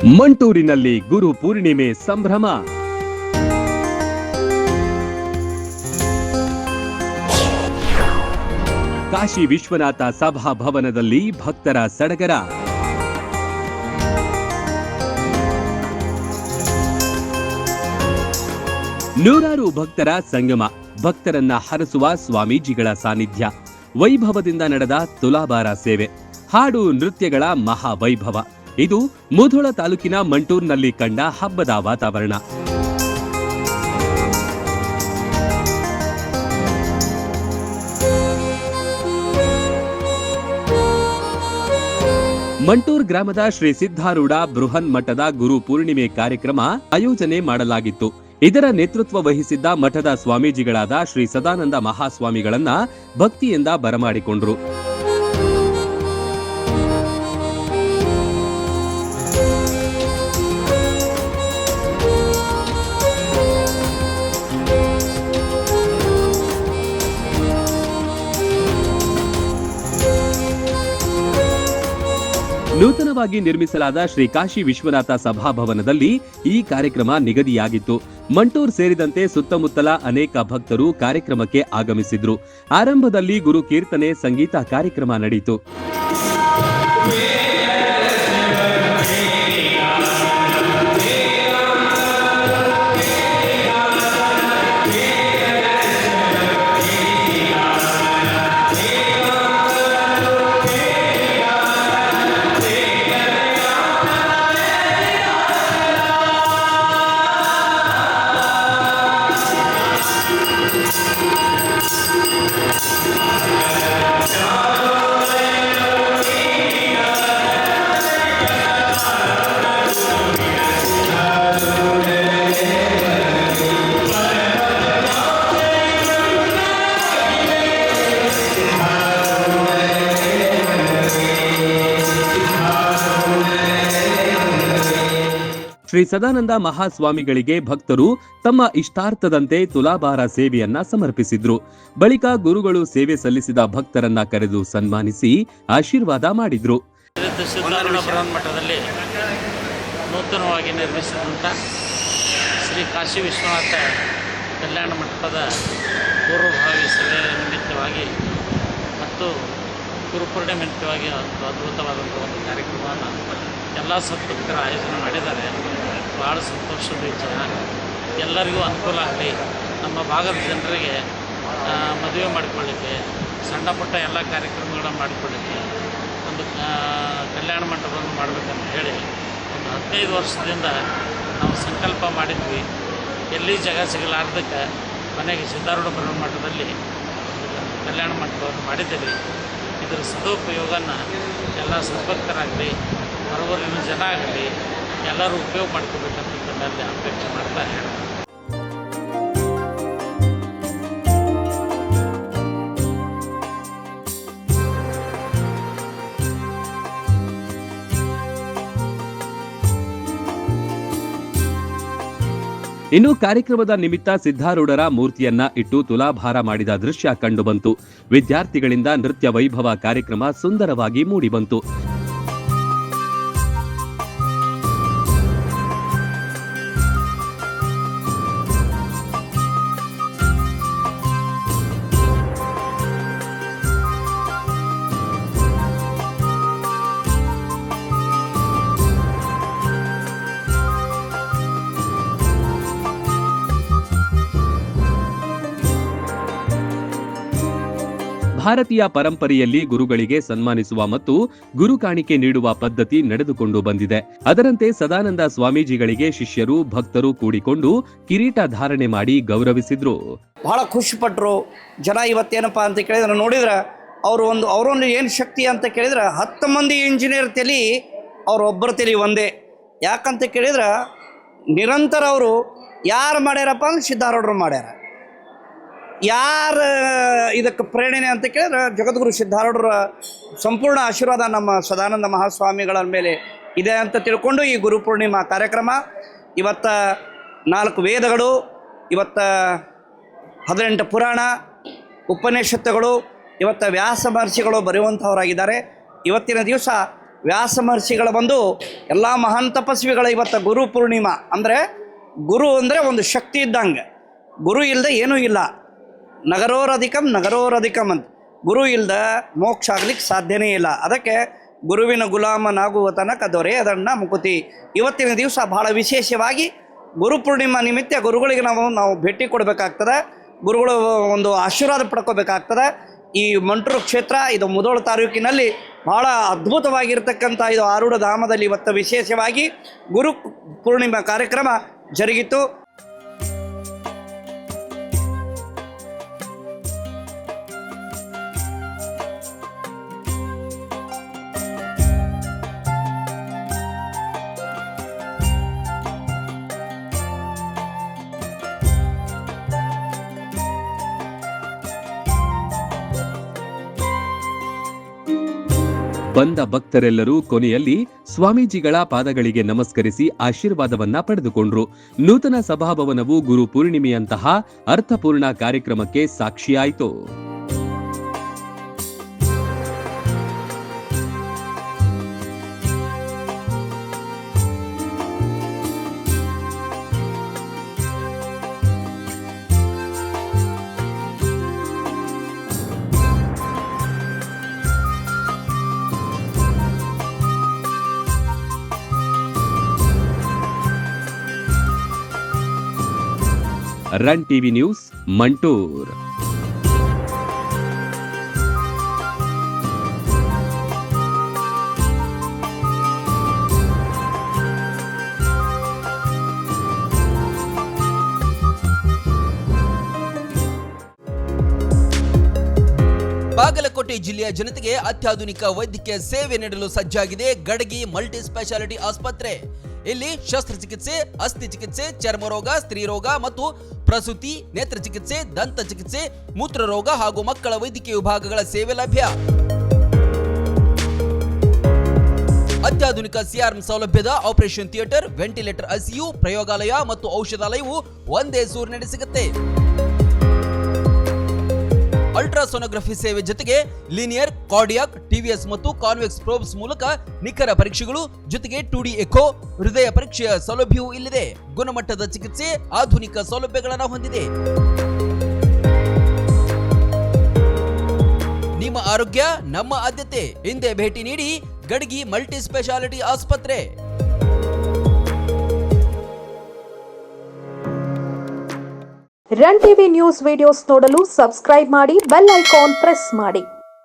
ಮಂಟೂರಿನಲ್ಲಿ ಗುರು ಪೂರ್ಣಿಮೆ ಸಂಭ್ರಮ. ಕಾಶಿ ವಿಶ್ವನಾಥ ಸಭಾಭವನದಲ್ಲಿ ಭಕ್ತರ ಸಡಗರ. ನೂರಾರು ಭಕ್ತರ ಸಂಗಮ, ಭಕ್ತರನ್ನ ಹರಸುವ ಸ್ವಾಮೀಜಿಗಳ ಸಾನ್ನಿಧ್ಯ, ವೈಭವದಿಂದ ನಡೆದ ತುಲಾಭಾರ ಸೇವೆ, ಹಾಡು ನೃತ್ಯಗಳ ಮಹಾವೈಭವ. ಇದು ಮುಧೋಳ ತಾಲೂಕಿನ ಮಂಟೂರ್ನಲ್ಲಿ ಕಂಡ ಹಬ್ಬದ ವಾತಾವರಣ. ಮಂಟೂರ್ ಗ್ರಾಮದ ಶ್ರೀ ಸಿದ್ಧಾರೂಢ ಬೃಹನ್ ಮಠದ ಗುರು ಪೂರ್ಣಿಮೆ ಕಾರ್ಯಕ್ರಮ ಆಯೋಜನೆ ಮಾಡಲಾಗಿತ್ತು. ಇದರ ನೇತೃತ್ವ ವಹಿಸಿದ್ದ ಮಠದ ಸ್ವಾಮೀಜಿಗಳಾದ ಶ್ರೀ ಸದಾನಂದ ಮಹಾಸ್ವಾಮಿಗಳನ್ನ ಭಕ್ತಿಯಿಂದ ಬರಮಾಡಿಕೊಂಡ್ರು. ನೂತನವಾಗಿ ನಿರ್ಮಿಸಲಾದ ಶ್ರೀ ಕಾಶಿ ವಿಶ್ವನಾಥ ಸಭಾಭವನದಲ್ಲಿ ಈ ಕಾರ್ಯಕ್ರಮ ನಿಗದಿಯಾಗಿತ್ತು. ಮಂಟೂರ್ ಸೇರಿದಂತೆ ಸುತ್ತಮುತ್ತಲ ಅನೇಕ ಭಕ್ತರು ಕಾರ್ಯಕ್ರಮಕ್ಕೆ ಆಗಮಿಸಿದ್ರು. ಆರಂಭದಲ್ಲಿ ಗುರು ಕೀರ್ತನೆ, ಸಂಗೀತ ಕಾರ್ಯಕ್ರಮ ನಡೆಯಿತು. ಶ್ರೀ ಸದಾನಂದ ಮಹಾಸ್ವಾಮಿಗಳಿಗೆ ಭಕ್ತರು ತಮ್ಮ ಇಷ್ಟಾರ್ಥದಂತೆ ತುಲಾಭಾರ ಸೇವೆಯನ್ನ ಸಮರ್ಪಿಸಿದ್ರು. ಬಳಿಕ ಗುರುಗಳು ಸೇವೆ ಸಲ್ಲಿಸಿದ ಭಕ್ತರನ್ನ ಕರೆದು ಸನ್ಮಾನಿಸಿ ಆಶೀರ್ವಾದ ಮಾಡಿದ್ರು. ಮಠದಲ್ಲಿ ನೂತನವಾಗಿ ನಿರ್ಮಿಸಿದಂಥ ಶ್ರೀ ಕಾಶಿ ವಿಶ್ವನಾಥ ಕಲ್ಯಾಣ ಮಂಟಪದ ಪೂರ್ವಭಾವಿ ಸಭೆಯ ನಿಮಿತ್ತವಾಗಿ ಮತ್ತು ಗುರುಪೂರ್ಣಿಮೆ ನಿಮಿತ್ತವಾಗಿ ಅದ್ಭುತವಾದಂಥ ಒಂದು ಕಾರ್ಯಕ್ರಮವನ್ನು ಎಲ್ಲ ಸದ್ಭಕ್ತರ ಆಯೋಜನೆ ಮಾಡಿದ್ದಾರೆ. ಭಾಳ ಸಂತೋಷದ ವಿಚಾರ. ಎಲ್ಲರಿಗೂ ಅನುಕೂಲ ಆಗಲಿ. ನಮ್ಮ ಭಾಗದ ಜನರಿಗೆ ಮದುವೆ ಮಾಡಿಕೊಳ್ಳಿಕ್ಕೆ, ಸಣ್ಣ ಪುಟ್ಟ ಎಲ್ಲ ಕಾರ್ಯಕ್ರಮಗಳನ್ನ ಮಾಡಿಕೊಳ್ಳಿಕ್ಕೆ ಒಂದು ಕಲ್ಯಾಣ ಮಂಟಪವನ್ನು ಮಾಡಬೇಕಂತ ಹೇಳಿ ಒಂದು 15 ವರ್ಷದಿಂದ ನಾವು ಸಂಕಲ್ಪ ಮಾಡಿದ್ವಿ. ಎಲ್ಲಿ ಜಾಗ ಸಿಗಲಾರ್ದಕ್ಕೆ ಮನೆಗೆ ಸಿದ್ಧಾರೂಢ ಬೃಹನ್ ಮಠದಲ್ಲಿ ಕಲ್ಯಾಣ ಮಂಟಪವನ್ನು ಮಾಡಿದ್ದೇವೆ. ಇದರ ಸದುಪಯೋಗನ ಎಲ್ಲ ಸದ್ಭಕ್ತರಾಗಲಿ, ಹೊರವರಿನ ಜನ ಆಗಲಿ ಎಲ್ಲರೂ ಉಪಯೋಗ ಮಾಡ್ಕೋಬೇಕಂತಂದಲ್ಲಿ ಅಪೇಕ್ಷೆ ಮಾಡ್ತಾ ಹೇಳ್ತಾರೆ. ಇನ್ನು ಕಾರ್ಯಕ್ರಮದ ನಿಮಿತ್ತ ಸಿದ್ಧಾರೂಢರ ಮೂರ್ತಿಯನ್ನ ಇಟ್ಟು ತುಲಾಭಾರ ಮಾಡಿದ ದೃಶ್ಯ ಕಂಡುಬಂತು. ವಿದ್ಯಾರ್ಥಿಗಳಿಂದ ನೃತ್ಯ ವೈಭವ ಕಾರ್ಯಕ್ರಮ ಸುಂದರವಾಗಿ ಮೂಡಿಬಂತು. ಭಾರತೀಯ ಪರಂಪರೆಯಲ್ಲಿ ಗುರುಗಳಿಗೆ ಸನ್ಮಾನಿಸುವ ಮತ್ತು ಗುರು ಕಾಣಿಕೆ ನೀಡುವ ಪದ್ಧತಿ ನಡೆದುಕೊಂಡು ಬಂದಿದೆ. ಅದರಂತೆ ಸದಾನಂದ ಸ್ವಾಮೀಜಿಗಳಿಗೆ ಶಿಷ್ಯರು, ಭಕ್ತರು ಕೂಡಿಕೊಂಡು ಕಿರೀಟ ಧಾರಣೆ ಮಾಡಿ ಗೌರವಿಸಿದ್ರು. ಬಹಳ ಖುಷಿ ಪಟ್ಟರು ಜನ. ಇವತ್ತೇನಪ್ಪ ಅಂತ ಕೇಳಿದ್ರೆ ನೋಡಿದ್ರೆ ಅವರೊಂದು ಏನು ಶಕ್ತಿ ಅಂತ ಕೇಳಿದ್ರೆ 10 ಮಂದಿ ಇಂಜಿನಿಯರ್ ತಲೆ ಅವರೊಬ್ಬರ ತಲೆ ಒಂದೇ. ಯಾಕಂತ ಕೇಳಿದ್ರೆ ನಿರಂತರ ಅವರು ಯಾರು ಮಾಡ್ಯಾರಪ್ಪ ಅಂದ್ರೆ ಸಿದ್ಧಾರೂಢರು ಮಾಡ್ಯಾರ. ಯಾರು ಇದಕ್ಕೆ ಪ್ರೇರಣೆ ಅಂತ ಕೇಳಿದ್ರೆ ಜಗದ್ಗುರು ಸಿದ್ಧಾರೂಢರ ಸಂಪೂರ್ಣ ಆಶೀರ್ವಾದ ನಮ್ಮ ಸದಾನಂದ ಮಹಾಸ್ವಾಮಿಗಳ ಮೇಲೆ ಇದೆ ಅಂತ ತಿಳ್ಕೊಂಡು ಈ ಗುರುಪೂರ್ಣಿಮಾ ಕಾರ್ಯಕ್ರಮ ಇವತ್ತು 4 ವೇದಗಳು, ಇವತ್ತು 18 ಪುರಾಣ, ಉಪನಿಷತ್ತುಗಳು, ಇವತ್ತು ವ್ಯಾಸ ಮಹರ್ಷಿಗಳು ಬರೆಯುವಂಥವರಾಗಿದ್ದಾರೆ. ಇವತ್ತಿನ ದಿವಸ ವ್ಯಾಸ ಮಹರ್ಷಿಗಳ ಬಂದು ಎಲ್ಲ ಮಹಾನ್ ತಪಸ್ವಿಗಳ ಇವತ್ತು ಗುರು ಪೂರ್ಣಿಮಾ ಅಂದರೆ ಗುರು ಅಂದರೆ ಒಂದು ಶಕ್ತಿ ಇದ್ದಂಗೆ. ಗುರು ಇಲ್ಲದೆ ಏನೂ ಇಲ್ಲ. ನಗರೋರಧಿಕಂ ಅಂತ. ಗುರು ಇಲ್ಲದೆ ಮೋಕ್ಷ ಆಗ್ಲಿಕ್ಕೆ ಸಾಧ್ಯನೇ ಇಲ್ಲ. ಅದಕ್ಕೆ ಗುರುವಿನ ಗುಲಾಮನಾಗುವ ತನಕ ದೊರೆಯದಣ್ಣ ಮುಕುತಿ. ಇವತ್ತಿನ ದಿವಸ ಭಾಳ ವಿಶೇಷವಾಗಿ ಗುರು ಪೂರ್ಣಿಮಾ ನಿಮಿತ್ತ ಗುರುಗಳಿಗೆ ನಾವು ಭೇಟಿ ಕೊಡಬೇಕಾಗ್ತದೆ. ಗುರುಗಳು ಒಂದು ಆಶೀರ್ವಾದ ಪಡ್ಕೋಬೇಕಾಗ್ತದೆ. ಈ ಮಂಟೂರು ಕ್ಷೇತ್ರ ಇದು ಮುಧೋಳ ತಾಲೂಕಿನಲ್ಲಿ ಭಾಳ ಅದ್ಭುತವಾಗಿರ್ತಕ್ಕಂಥ ಇದು ಆರೂಢ ಧಾಮದಲ್ಲಿ ಇವತ್ತು ವಿಶೇಷವಾಗಿ ಗುರು ಪೂರ್ಣಿಮಾ ಕಾರ್ಯಕ್ರಮ ಜರುಗಿತು. ಬಂದ ಭಕ್ತರೆಲ್ಲರೂ ಕೊನೆಯಲ್ಲಿ ಸ್ವಾಮೀಜಿಗಳ ಪಾದಗಳಿಗೆ ನಮಸ್ಕರಿಸಿ ಆಶೀರ್ವಾದವನ್ನ ಪಡೆದುಕೊಂಡ್ರು. ನೂತನ ಸಭಾಭವನವು ಗುರು ಪೂರ್ಣಿಮೆಯಂತಹ ಅರ್ಥಪೂರ್ಣ ಕಾರ್ಯಕ್ರಮಕ್ಕೆ ಸಾಕ್ಷಿಯಾಯಿತು. Run TV news Mantur. Bagalkote ಜಿಲ್ಲೆಯ ಜನತೆಗೆ ಅತ್ಯಾಧುನಿಕ ವೈದ್ಯಕೀಯ ಸೇವೆ ನೀಡಲು ಸಜ್ಜಾಗಿದೆ ಗಡಗಿ ಮಲ್ಟಿ ಸ್ಪೆಷಾಲಿಟಿ ಆಸ್ಪತ್ರೆ. ಇಲ್ಲಿ ಶಸ್ತ್ರಚಿಕಿತ್ಸೆ, ಅಸ್ಥಿ ಚಿಕಿತ್ಸೆ, ಚರ್ಮರೋಗ, ಸ್ತ್ರೀರೋಗ ಮತ್ತು ಪ್ರಸೂತಿ, ನೇತ್ರ ಚಿಕಿತ್ಸೆ, ದಂತ ಚಿಕಿತ್ಸೆ, ಮೂತ್ರರೋಗ ಹಾಗೂ ಮಕ್ಕಳ ವೈದ್ಯಕೀಯ ವಿಭಾಗಗಳ ಸೇವೆ ಲಭ್ಯ. ಅತ್ಯಾಧುನಿಕ ಸಿಆರ್ಎಂ ಸೌಲಭ್ಯದ ಆಪರೇಷನ್ ಥಿಯೇಟರ್, ವೆಂಟಿಲೇಟರ್, ಐಸಿಯು, ಪ್ರಯೋಗಾಲಯ ಮತ್ತು ಔಷಧಾಲಯವು ಒಂದೇ ಸೂರಿನಡಿ ಸಿಗುತ್ತೆ. ಅಲ್ಟ್ರಾಸೋನೋಗ್ರಫಿ ಸೇವೆ ಜೊತೆಗೆ ಲೀನಿಯರ್, ಕಾರ್ಡಿಯಾಕ್, ಟಿವಿಎಸ್ ಮತ್ತು ಕಾನ್ವೆಕ್ಸ್ ಪ್ರೋಬ್ಸ್ ಮೂಲಕ ನಿಖರ ಪರೀಕ್ಷೆಗಳು ಜೊತೆಗೆ 2D ಎಕೋ, ಹೃದಯ ಪರೀಕ್ಷೆಯ ಸೌಲಭ್ಯವೂ ಇಲ್ಲಿದೆ. ಗುಣಮಟ್ಟದ ಚಿಕಿತ್ಸೆ, ಆಧುನಿಕ ಸೌಲಭ್ಯಗಳನ್ನು ಹೊಂದಿದೆ. ನಿಮ್ಮ ಆರೋಗ್ಯ ನಮ್ಮ ಆದ್ಯತೆ. ಹಿಂದೆ ಭೇಟಿ ನೀಡಿ ಗಡಗಿ ಮಲ್ಟಿ ಸ್ಪೆಷಾಲಿಟಿ ಆಸ್ಪತ್ರೆ. ರನ್ ಟಿವಿ ನ್ಯೂಸ್ ವಿಡಿಯೋಸ್ ನೋಡಲು ಸಬ್ಸ್ಕ್ರೈಬ್ ಮಾಡಿ, ಬೆಲ್ ಐಕಾನ್ ಪ್ರೆಸ್ ಮಾಡಿ.